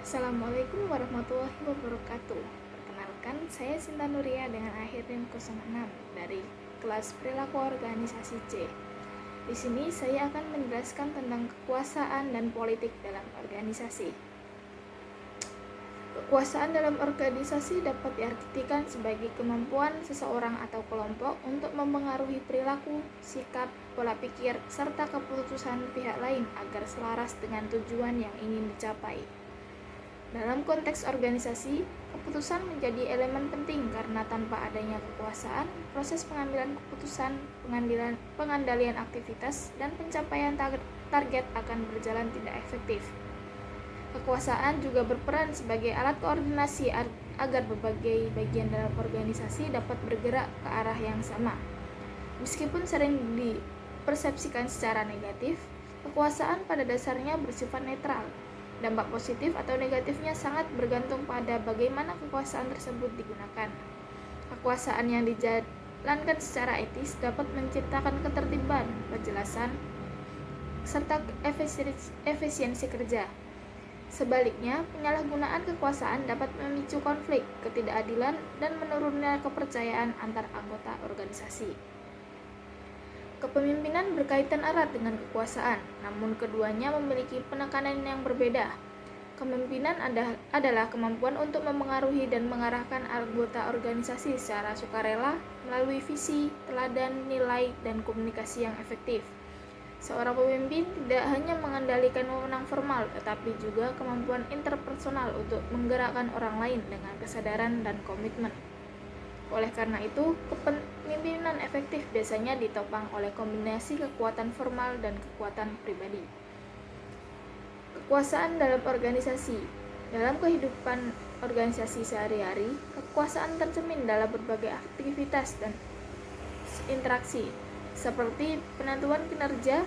Assalamualaikum warahmatullahi wabarakatuh. Perkenalkan, saya Sinta Nuria dengan akhir NIM 06 dari kelas Perilaku Organisasi C. Di sini saya akan menjelaskan tentang kekuasaan dan politik dalam organisasi. Kekuasaan dalam organisasi dapat diartikan sebagai kemampuan seseorang atau kelompok untuk mempengaruhi perilaku, sikap, pola pikir, serta keputusan pihak lain agar selaras dengan tujuan yang ingin dicapai. Dalam konteks organisasi, keputusan menjadi elemen penting karena tanpa adanya kekuasaan, proses pengambilan keputusan, pengandalian aktivitas, dan pencapaian target akan berjalan tidak efektif. Kekuasaan juga berperan sebagai alat koordinasi agar berbagai bagian dalam organisasi dapat bergerak ke arah yang sama. Meskipun sering dipersepsikan secara negatif, kekuasaan pada dasarnya bersifat netral. Dampak positif atau negatifnya sangat bergantung pada bagaimana kekuasaan tersebut digunakan. Kekuasaan yang dijalankan secara etis dapat menciptakan ketertiban, kejelasan, serta efisiensi kerja. Sebaliknya, penyalahgunaan kekuasaan dapat memicu konflik, ketidakadilan, dan menurunnya kepercayaan antar anggota organisasi. Kepemimpinan berkaitan erat dengan kekuasaan, namun keduanya memiliki penekanan yang berbeda. Kepemimpinan adalah kemampuan untuk mempengaruhi dan mengarahkan anggota organisasi secara sukarela melalui visi, teladan, nilai, dan komunikasi yang efektif. Seorang pemimpin tidak hanya mengendalikan wewenang formal, tetapi juga kemampuan interpersonal untuk menggerakkan orang lain dengan kesadaran dan komitmen. Oleh karena itu, kepemimpinan efektif biasanya ditopang oleh kombinasi kekuatan formal dan kekuatan pribadi. Kekuasaan dalam organisasi. Dalam kehidupan organisasi sehari-hari, kekuasaan tercermin dalam berbagai aktivitas dan interaksi, seperti penentuan kinerja,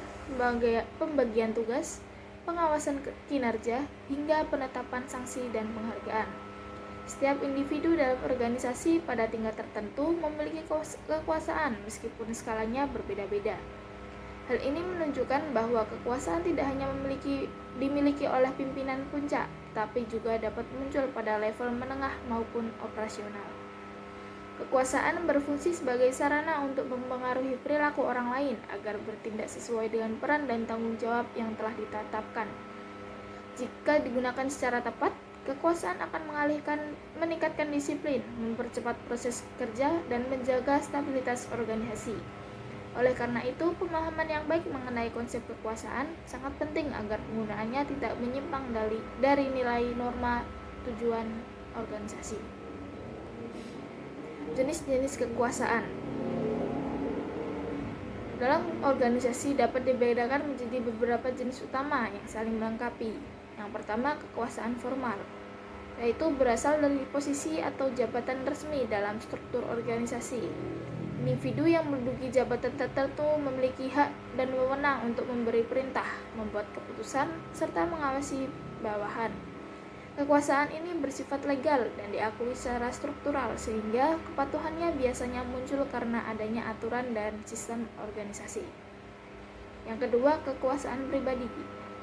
pembagian tugas, pengawasan kinerja, hingga penetapan sanksi dan penghargaan. Setiap individu dalam organisasi pada tingkat tertentu memiliki kekuasaan meskipun skalanya berbeda-beda. Hal ini menunjukkan bahwa kekuasaan tidak hanya dimiliki oleh pimpinan puncak, tapi juga dapat muncul pada level menengah maupun operasional. Kekuasaan berfungsi sebagai sarana untuk mempengaruhi perilaku orang lain agar bertindak sesuai dengan peran dan tanggung jawab yang telah ditetapkan. Jika digunakan secara tepat, kekuasaan akan meningkatkan disiplin, mempercepat proses kerja, dan menjaga stabilitas organisasi. Oleh karena itu, pemahaman yang baik mengenai konsep kekuasaan sangat penting agar penggunaannya tidak menyimpang dari nilai norma tujuan organisasi. Jenis-jenis kekuasaan dalam organisasi dapat dibedakan menjadi beberapa jenis utama yang saling melengkapi. Yang pertama, kekuasaan formal, yaitu berasal dari posisi atau jabatan resmi dalam struktur organisasi. Individu yang menduduki jabatan tertentu memiliki hak dan wewenang untuk memberi perintah, membuat keputusan, serta mengawasi bawahan. Kekuasaan ini bersifat legal dan diakui secara struktural, sehingga kepatuhannya biasanya muncul karena adanya aturan dan sistem organisasi. Yang kedua, kekuasaan pribadi.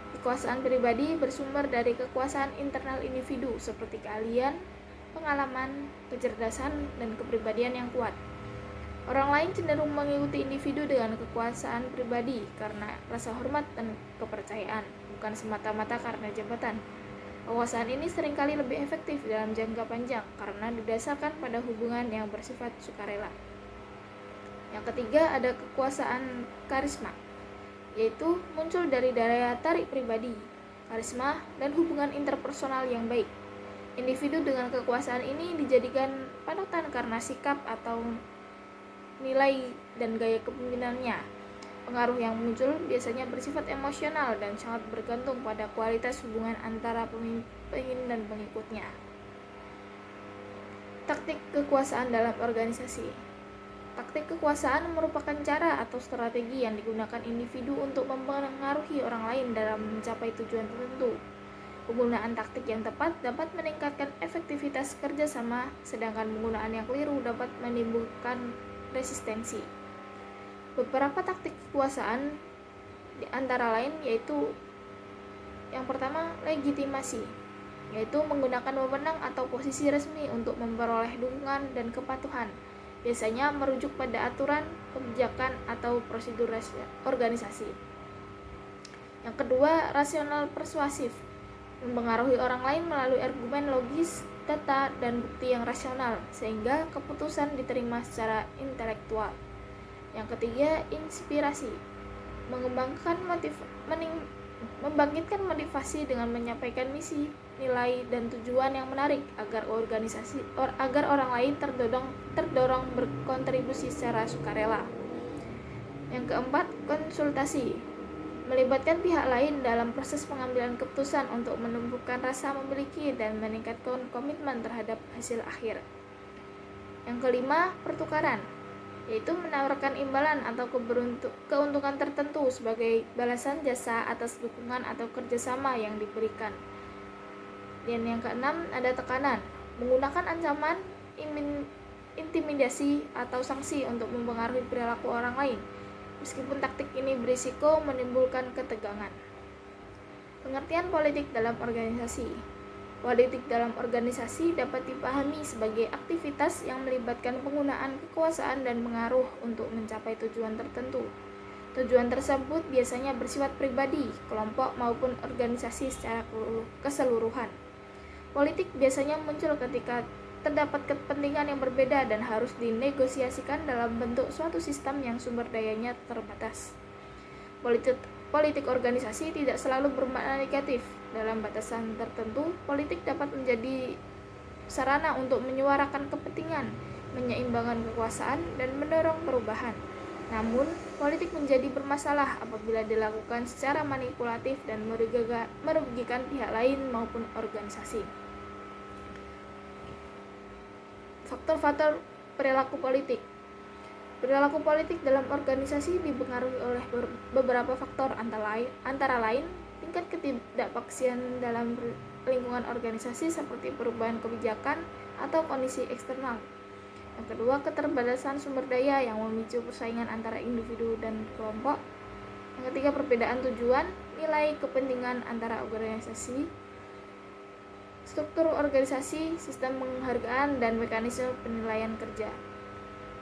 Kekuasaan pribadi bersumber dari kekuasaan internal individu seperti keahlian, pengalaman, kecerdasan, dan kepribadian yang kuat. Orang lain cenderung mengikuti individu dengan kekuasaan pribadi karena rasa hormat dan kepercayaan, bukan semata-mata karena jabatan. Kekuasaan ini seringkali lebih efektif dalam jangka panjang karena didasarkan pada hubungan yang bersifat sukarela. Yang ketiga, ada kekuasaan karisma, yaitu muncul dari daya tarik pribadi, karisma, dan hubungan interpersonal yang baik. Individu dengan kekuasaan ini dijadikan panutan karena sikap atau nilai dan gaya kepemimpinannya. Pengaruh yang muncul biasanya bersifat emosional dan sangat bergantung pada kualitas hubungan antara pemimpin dan pengikutnya. Taktik kekuasaan dalam organisasi. Taktik kekuasaan merupakan cara atau strategi yang digunakan individu untuk mempengaruhi orang lain dalam mencapai tujuan tertentu. Penggunaan taktik yang tepat dapat meningkatkan efektivitas kerjasama, sedangkan penggunaan yang keliru dapat menimbulkan resistensi. Beberapa taktik kekuasaan di antara lain yaitu yang pertama, legitimasi. yaitu menggunakan wewenang atau posisi resmi untuk memperoleh dukungan dan kepatuhan, biasanya merujuk pada aturan, kebijakan, atau prosedur organisasi. Yang kedua, rasional persuasif, mempengaruhi orang lain melalui argumen logis, data, dan bukti yang rasional, sehingga keputusan diterima secara intelektual. Yang ketiga, inspirasi, membangkitkan motivasi dengan menyampaikan misi, nilai, dan tujuan yang menarik agar orang lain terdorong berkontribusi secara sukarela. Yang keempat, konsultasi, melibatkan pihak lain dalam proses pengambilan keputusan untuk menumbuhkan rasa memiliki dan meningkatkan komitmen terhadap hasil akhir. Yang kelima, pertukaran, yaitu menawarkan imbalan atau keuntungan tertentu sebagai balasan jasa atas dukungan atau kerjasama yang diberikan. Dan yang keenam, ada tekanan, menggunakan ancaman, intimidasi, atau sanksi untuk mempengaruhi perilaku orang lain, meskipun taktik ini berisiko menimbulkan ketegangan. Pengertian politik dalam organisasi. Politik dalam organisasi dapat dipahami sebagai aktivitas yang melibatkan penggunaan kekuasaan dan pengaruh untuk mencapai tujuan tertentu. Tujuan tersebut biasanya bersifat pribadi, kelompok, maupun organisasi secara keseluruhan. Politik biasanya muncul ketika terdapat kepentingan yang berbeda dan harus dinegosiasikan dalam bentuk suatu sistem yang sumber dayanya terbatas. Politik organisasi tidak selalu bermakna negatif. Dalam batasan tertentu, politik dapat menjadi sarana untuk menyuarakan kepentingan, menyeimbangkan kekuasaan, dan mendorong perubahan. Namun, politik menjadi bermasalah apabila dilakukan secara manipulatif dan merugikan pihak lain maupun organisasi. Faktor-faktor perilaku politik. Perilaku politik dalam organisasi dipengaruhi oleh beberapa faktor, antara lain tingkat ketidakpastian dalam lingkungan organisasi seperti perubahan kebijakan atau kondisi eksternal. Yang kedua, keterbatasan sumber daya yang memicu persaingan antara individu dan kelompok. Yang ketiga, perbedaan tujuan, nilai kepentingan antara organisasi, struktur organisasi, sistem penghargaan, dan mekanisme penilaian kerja.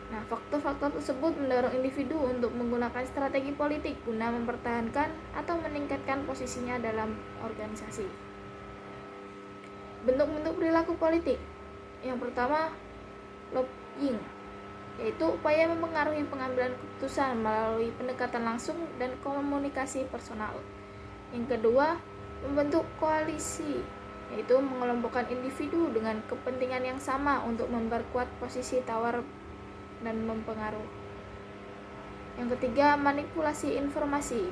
Nah, faktor-faktor tersebut mendorong individu untuk menggunakan strategi politik guna mempertahankan atau meningkatkan posisinya dalam organisasi. Bentuk-bentuk perilaku politik. Yang pertama, lobbying, yaitu upaya mempengaruhi pengambilan keputusan melalui pendekatan langsung dan komunikasi personal. Yang kedua, membentuk koalisi, yaitu mengelompokkan individu dengan kepentingan yang sama untuk memperkuat posisi tawar dan mempengaruhi. Yang ketiga, manipulasi informasi,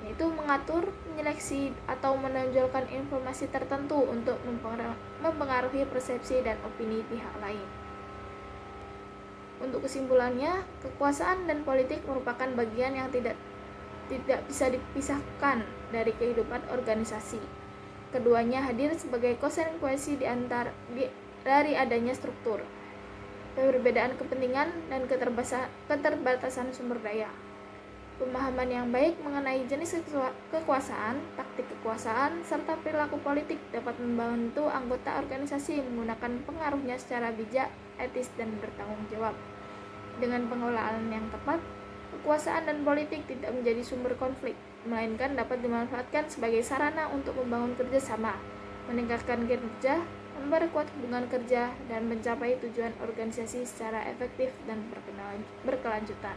yaitu mengatur, menyeleksi, atau menonjolkan informasi tertentu untuk mempengaruhi persepsi dan opini pihak lain. Untuk kesimpulannya, kekuasaan dan politik merupakan bagian yang tidak bisa dipisahkan dari kehidupan organisasi. Keduanya hadir sebagai konsekuensi dari adanya struktur, perbedaan kepentingan, dan keterbatasan sumber daya. Pemahaman yang baik mengenai jenis kekuasaan, taktik kekuasaan, serta perilaku politik dapat membantu anggota organisasi menggunakan pengaruhnya secara bijak, etis, dan bertanggung jawab. Dengan pengelolaan yang tepat, kekuasaan dan politik tidak menjadi sumber konflik, melainkan dapat dimanfaatkan sebagai sarana untuk membangun kerjasama, meningkatkan kinerja, memperkuat hubungan kerja, dan mencapai tujuan organisasi secara efektif dan berkelanjutan.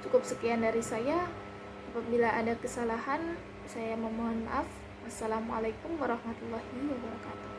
Cukup sekian dari saya. Apabila ada kesalahan, saya memohon maaf. Wassalamualaikum warahmatullahi wabarakatuh.